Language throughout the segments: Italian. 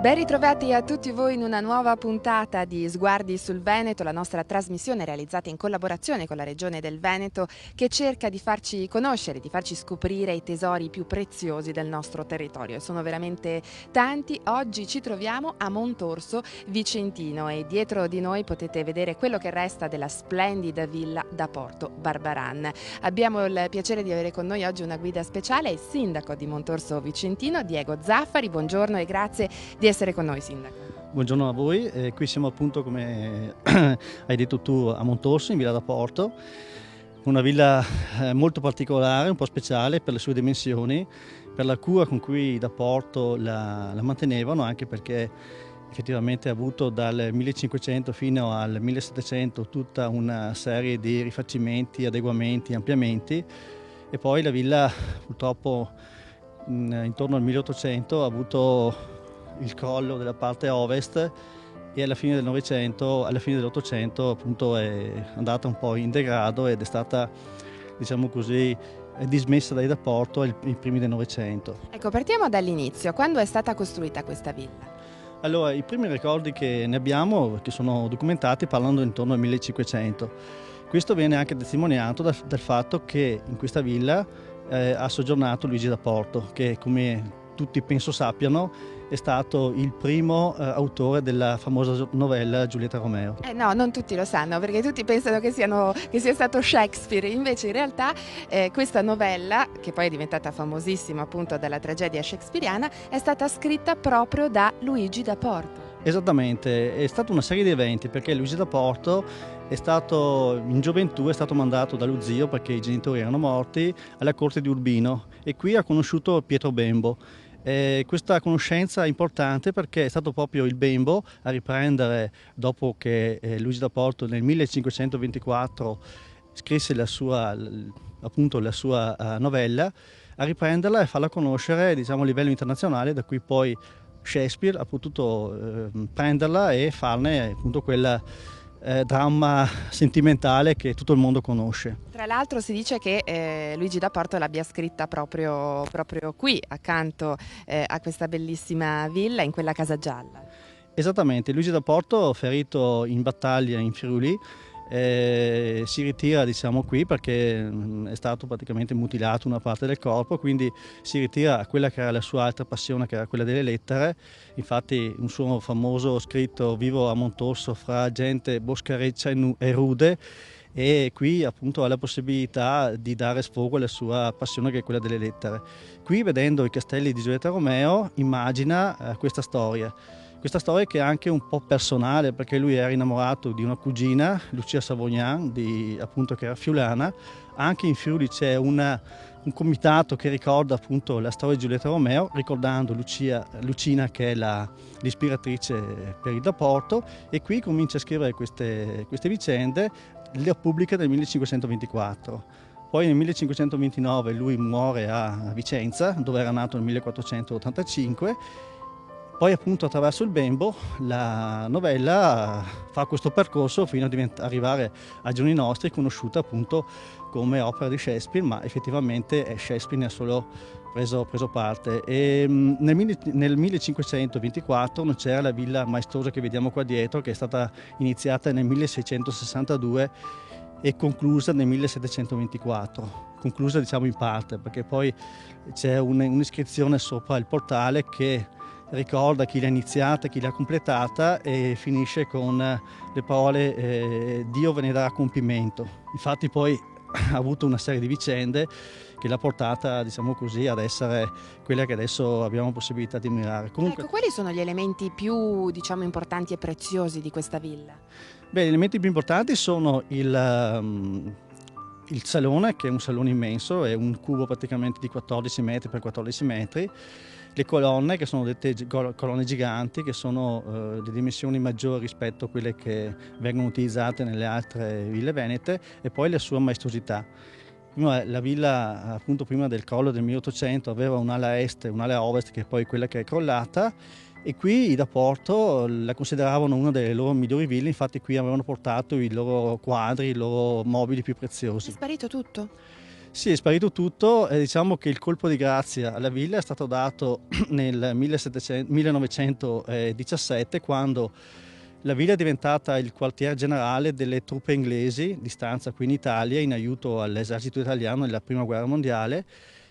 Ben ritrovati a tutti voi in una nuova puntata di Sguardi sul Veneto, la nostra trasmissione realizzata in collaborazione con la Regione del Veneto che cerca di farci conoscere, di farci scoprire i tesori più preziosi del nostro territorio. E sono veramente tanti. Oggi ci troviamo a Montorso Vicentino e dietro di noi potete vedere quello che resta della splendida villa da Porto Barbaran. Abbiamo il piacere di avere con noi oggi una guida speciale, il sindaco di Montorso Vicentino, Diego Zaffari. Buongiorno e grazie di essere con noi, sindaco. Buongiorno a voi, qui siamo appunto, come hai detto tu, a Montorso, in Villa da Porto, una villa molto particolare, un po' speciale per le sue dimensioni, per la cura con cui da Porto la mantenevano, anche perché effettivamente ha avuto dal 1500 fino al 1700 tutta una serie di rifacimenti, adeguamenti, ampliamenti, e poi la villa purtroppo intorno al 1800 ha avuto il crollo della parte ovest e alla fine del Novecento, alla fine dell'Ottocento appunto è andata un po' in degrado ed è stata, diciamo così, dismessa dai da Porto ai primi del Novecento. Ecco, partiamo dall'inizio. Quando è stata costruita questa villa? Allora, i primi ricordi che ne abbiamo, che sono documentati, parlando intorno al 1500. Questo viene anche testimoniato dal fatto che in questa villa ha soggiornato Luigi da Porto, che, come tutti penso sappiano, è stato il primo autore della famosa novella Giulietta Romeo. No, non tutti lo sanno, perché tutti pensano che sia stato Shakespeare. Invece in realtà questa novella, che poi è diventata famosissima appunto dalla tragedia shakespeariana, è stata scritta proprio da Luigi da Porto. Esattamente, è stata una serie di eventi, perché Luigi da Porto in gioventù è stato mandato dallo zio, perché i genitori erano morti, alla corte di Urbino, e qui ha conosciuto Pietro Bembo. Questa conoscenza è importante perché è stato proprio il Bembo a riprendere, dopo che Luigi da Porto nel 1524 scrisse la sua novella, a riprenderla e farla conoscere, diciamo, a livello internazionale, da cui poi Shakespeare ha potuto prenderla e farne appunto quel dramma sentimentale che tutto il mondo conosce. Tra l'altro si dice che Luigi da Porto l'abbia scritta proprio qui, accanto a questa bellissima villa, in quella casa gialla. Esattamente, Luigi da Porto, ferito in battaglia in Friuli, si ritira, diciamo, qui perché è stato praticamente mutilato una parte del corpo, quindi si ritira a quella che era la sua altra passione, che era quella delle lettere. Infatti un suo famoso scritto: vivo a Montorso fra gente boscareccia e rude, e qui appunto ha la possibilità di dare sfogo alla sua passione, che è quella delle lettere. Qui, vedendo i castelli di Giulietta Romeo, immagina questa storia che è anche un po' personale, perché lui era innamorato di una cugina, Lucia Savognan, appunto, che era friulana. Anche in Friuli c'è un comitato che ricorda appunto la storia di Giulietta Romeo, ricordando Lucina, che è l'ispiratrice per il da Porto, e qui comincia a scrivere queste vicende, le pubblica nel 1524. Poi nel 1529 lui muore a Vicenza, dove era nato nel 1485. Poi appunto attraverso il Bembo la novella fa questo percorso fino ad arrivare ai giorni nostri, conosciuta appunto come opera di Shakespeare, ma effettivamente Shakespeare ne ha solo preso parte. E nel 1524 non c'era la villa maestosa che vediamo qua dietro, che è stata iniziata nel 1662 e conclusa nel 1724. Conclusa, diciamo, in parte, perché poi c'è un'iscrizione sopra il portale che ricorda chi l'ha iniziata, chi l'ha completata, e finisce con le parole Dio ve ne darà compimento. Infatti poi ha avuto una serie di vicende che l'ha portata, diciamo così, ad essere quella che adesso abbiamo possibilità di ammirare. Comunque, ecco, quali sono gli elementi più, diciamo, importanti e preziosi di questa villa? Beh, gli elementi più importanti sono il salone, che è un salone immenso, è un cubo praticamente di 14 metri per 14 metri, le colonne, che sono dette colonne giganti, che sono di dimensioni maggiori rispetto a quelle che vengono utilizzate nelle altre ville venete, e poi la sua maestosità. La villa, appunto, prima del crollo del 1800 aveva un'ala est e un'ala ovest, che è poi quella che è crollata, e qui i da Porto la consideravano una delle loro migliori ville. Infatti qui avevano portato i loro quadri, i loro mobili più preziosi. È sparito tutto? Sì, è sparito tutto e diciamo che il colpo di grazia alla villa è stato dato nel 1917, quando la villa è diventata il quartier generale delle truppe inglesi di stanza qui in Italia in aiuto all'esercito italiano nella Prima Guerra Mondiale,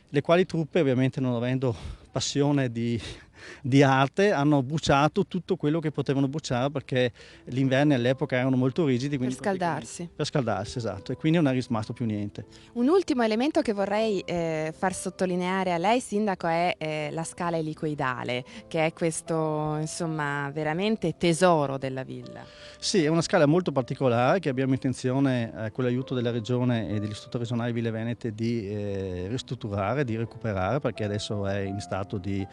le quali truppe, ovviamente non avendo passione di arte, hanno bruciato tutto quello che potevano bruciare, perché gli inverni all'epoca erano molto rigidi, Per quindi scaldarsi. per scaldarsi, esatto, e quindi non è rimasto più niente. Un ultimo elemento che vorrei far sottolineare a lei, Sindaco, è la scala elicoidale, che è questo, insomma, veramente tesoro della villa. Sì, è una scala molto particolare che abbiamo intenzione, con l'aiuto della Regione e dell'Istituto Regionale Ville Venete, di ristrutturare, di recuperare, perché adesso è in stato di,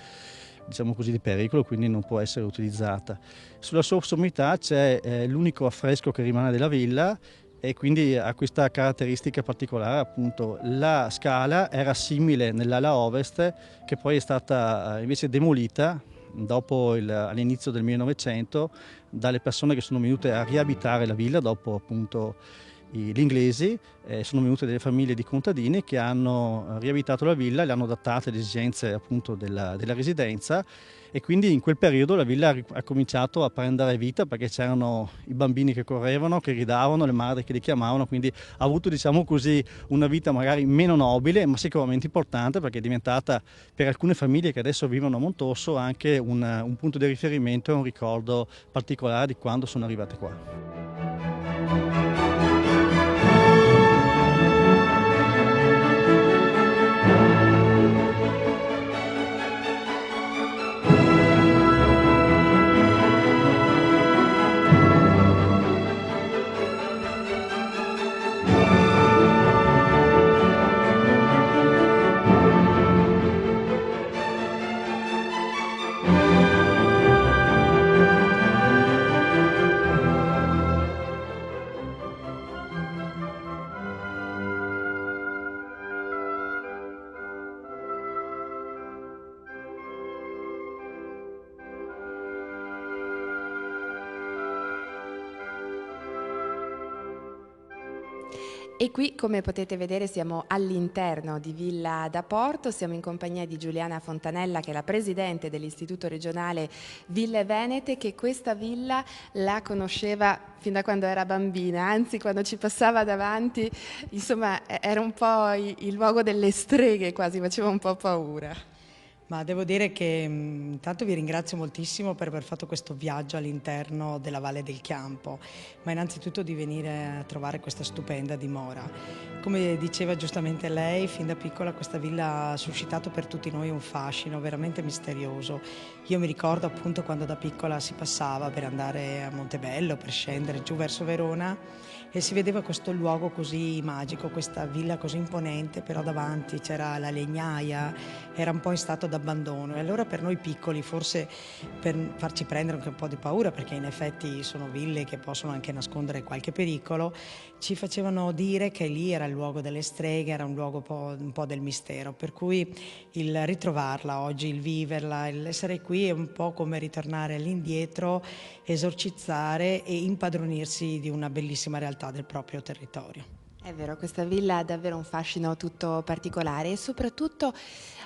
diciamo così, di pericolo, quindi non può essere utilizzata. Sulla sua sommità c'è l'unico affresco che rimane della villa, e quindi ha questa caratteristica particolare. Appunto, la scala era simile nell'ala ovest, che poi è stata invece demolita all'inizio del 1900 dalle persone che sono venute a riabitare la villa dopo appunto gli inglesi. Sono venute delle famiglie di contadini che hanno riabitato la villa, le hanno adattate alle esigenze appunto della residenza, e quindi in quel periodo la villa ha cominciato a prendere vita, perché c'erano i bambini che correvano, che gridavano, le madri che li chiamavano, quindi ha avuto, diciamo così, una vita magari meno nobile ma sicuramente importante, perché è diventata per alcune famiglie che adesso vivono a Montosso anche un punto di riferimento e un ricordo particolare di quando sono arrivate qua. E qui, come potete vedere, siamo all'interno di Villa da Porto, siamo in compagnia di Giuliana Fontanella, che è la presidente dell'Istituto Regionale Ville Venete, che questa villa la conosceva fin da quando era bambina, anzi quando ci passava davanti, insomma, era un po' il luogo delle streghe, quasi faceva un po' paura. Ma devo dire che intanto vi ringrazio moltissimo per aver fatto questo viaggio all'interno della Valle del Chiampo, ma innanzitutto di venire a trovare questa stupenda dimora. Come diceva giustamente lei, fin da piccola questa villa ha suscitato per tutti noi un fascino veramente misterioso. Io mi ricordo appunto quando da piccola si passava per andare a Montebello, per scendere giù verso Verona, e si vedeva questo luogo così magico, questa villa così imponente, però davanti c'era la legnaia, era un po' in stato d'abbandono, e allora per noi piccoli, forse per farci prendere anche un po' di paura, perché in effetti sono ville che possono anche nascondere qualche pericolo, ci facevano dire che lì era il luogo delle streghe, era un luogo un po' del mistero, per cui il ritrovarla oggi, il viverla, l'essere qui è un po' come ritornare all'indietro, esorcizzare e impadronirsi di una bellissima realtà del proprio territorio. È vero, questa villa ha davvero un fascino tutto particolare e soprattutto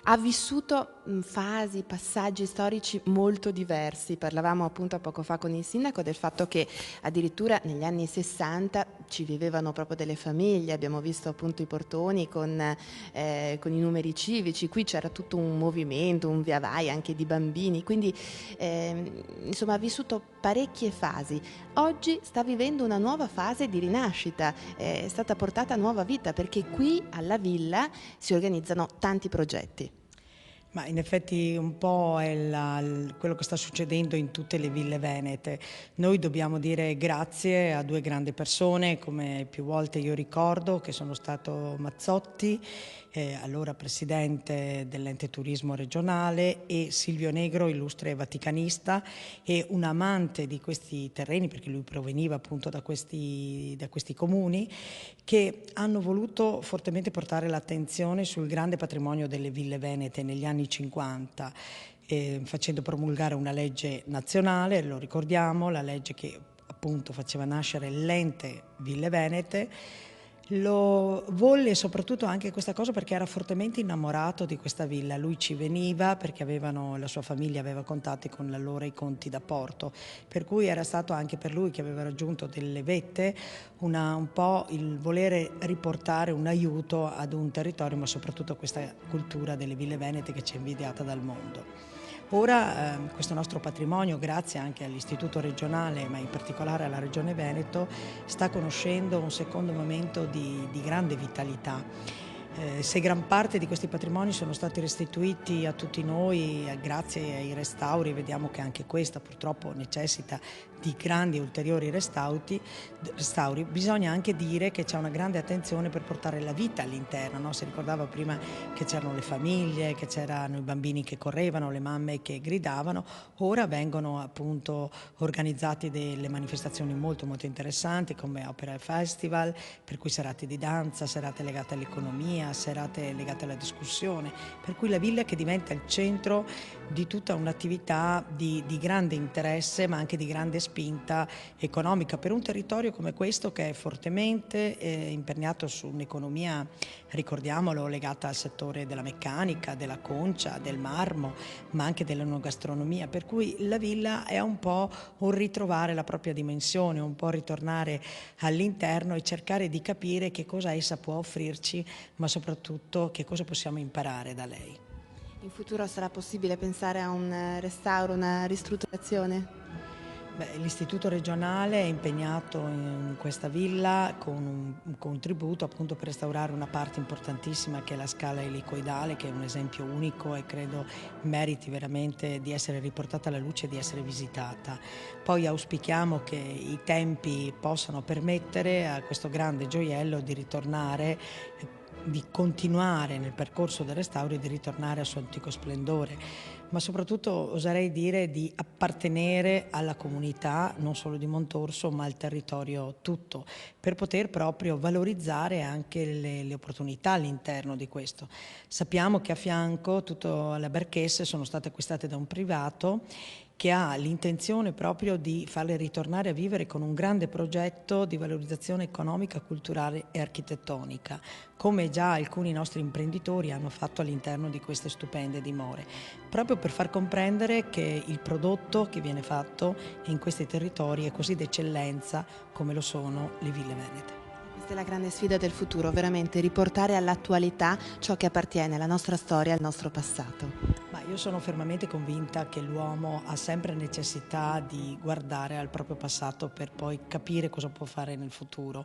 ha vissuto fasi, passaggi storici molto diversi. Parlavamo appunto poco fa con il sindaco del fatto che addirittura negli anni 60 ci vivevano proprio delle famiglie, abbiamo visto appunto i portoni con i numeri civici, qui c'era tutto un movimento, un via vai anche di bambini, quindi insomma ha vissuto parecchie fasi. Oggi sta vivendo una nuova fase di rinascita, è stata portata a nuova vita, perché qui alla villa si organizzano tanti progetti. Ma in effetti un po' è quello che sta succedendo in tutte le ville venete. Noi dobbiamo dire grazie a due grandi persone, come più volte io ricordo, che sono stato Mazzotti, allora presidente dell'ente turismo regionale, e Silvio Negro, illustre vaticanista e un amante di questi terreni, perché lui proveniva appunto da questi comuni, che hanno voluto fortemente portare l'attenzione sul grande patrimonio delle ville venete negli anni 50, facendo promulgare una legge nazionale, lo ricordiamo, la legge che appunto faceva nascere l'ente Ville Venete, Lo volle soprattutto anche questa cosa perché era fortemente innamorato di questa villa. Lui ci veniva perché la sua famiglia aveva contatti con allora i conti da Porto, per cui era stato anche per lui, che aveva raggiunto delle vette, un po' il volere riportare un aiuto ad un territorio, ma soprattutto a questa cultura delle ville venete che ci è invidiata dal mondo. Ora questo nostro patrimonio, grazie anche all'Istituto regionale, ma in particolare alla Regione Veneto, sta conoscendo un secondo momento di grande vitalità. Se gran parte di questi patrimoni sono stati restituiti a tutti noi grazie ai restauri, vediamo che anche questa purtroppo necessita di grandi ulteriori restauri, bisogna anche dire che c'è una grande attenzione per portare la vita all'interno, no? Si ricordava prima che c'erano le famiglie, che c'erano i bambini che correvano, le mamme che gridavano, ora vengono appunto organizzate delle manifestazioni molto interessanti come opera e festival, per cui serate di danza, serate legate all'economia, serate legate alla discussione, per cui la villa che diventa il centro di tutta un'attività di grande interesse ma anche di grande spinta economica per un territorio come questo che è fortemente imperniato su un'economia, ricordiamolo, legata al settore della meccanica, della concia, del marmo, ma anche dell'enogastronomia, per cui la villa è un po' un ritrovare la propria dimensione, un po' ritornare all'interno e cercare di capire che cosa essa può offrirci, ma soprattutto che cosa possiamo imparare da lei. In futuro sarà possibile pensare a un restauro, una ristrutturazione? L'Istituto regionale è impegnato in questa villa con un contributo appunto per restaurare una parte importantissima che è la scala elicoidale, che è un esempio unico e credo meriti veramente di essere riportata alla luce e di essere visitata. Poi auspichiamo che i tempi possano permettere a questo grande gioiello di ritornare, di continuare nel percorso del restauro e di ritornare al suo antico splendore, ma soprattutto oserei dire di appartenere alla comunità non solo di Montorso ma al territorio tutto, per poter proprio valorizzare anche le opportunità all'interno di questo. Sappiamo che a fianco tutte le barchesse sono state acquistate da un privato che ha l'intenzione proprio di farle ritornare a vivere con un grande progetto di valorizzazione economica, culturale e architettonica, come già alcuni nostri imprenditori hanno fatto all'interno di queste stupende dimore, proprio per far comprendere che il prodotto che viene fatto in questi territori è così d'eccellenza come lo sono le ville venete. Questa è la grande sfida del futuro, veramente riportare all'attualità ciò che appartiene alla nostra storia, al nostro passato. Ma io sono fermamente convinta che l'uomo ha sempre necessità di guardare al proprio passato per poi capire cosa può fare nel futuro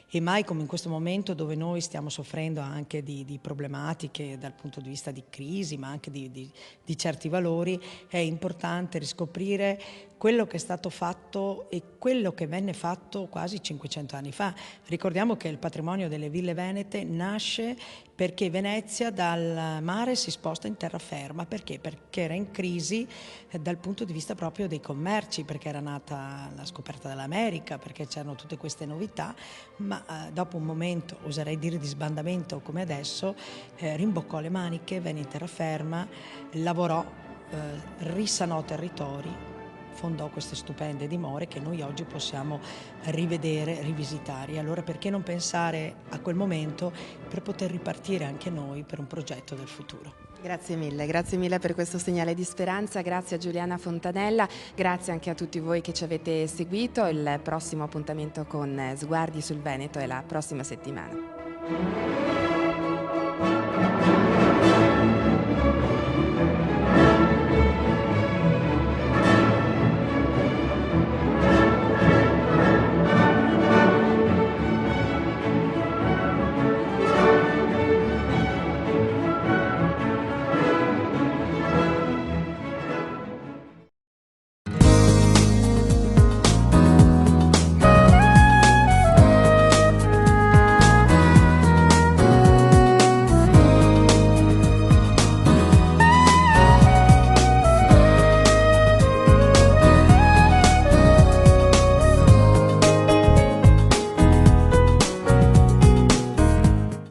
e mai come in questo momento dove noi stiamo soffrendo anche di problematiche dal punto di vista di crisi ma anche di certi valori è importante riscoprire quello che è stato fatto e quello che venne fatto quasi 500 anni fa. Ricordiamo che il patrimonio delle ville venete nasce perché Venezia dal mare si sposta in terraferma. Perché? Perché era in crisi dal punto di vista proprio dei commerci, perché era nata la scoperta dell'America, perché c'erano tutte queste novità, ma dopo un momento, oserei dire di sbandamento come adesso, rimboccò le maniche, venne in terraferma, lavorò, risanò territori, fondò queste stupende dimore che noi oggi possiamo rivedere, rivisitare. E allora perché non pensare a quel momento per poter ripartire anche noi per un progetto del futuro? Grazie mille per questo segnale di speranza, grazie a Giuliana Fontanella, grazie anche a tutti voi che ci avete seguito. Il prossimo appuntamento con Sguardi sul Veneto è la prossima settimana.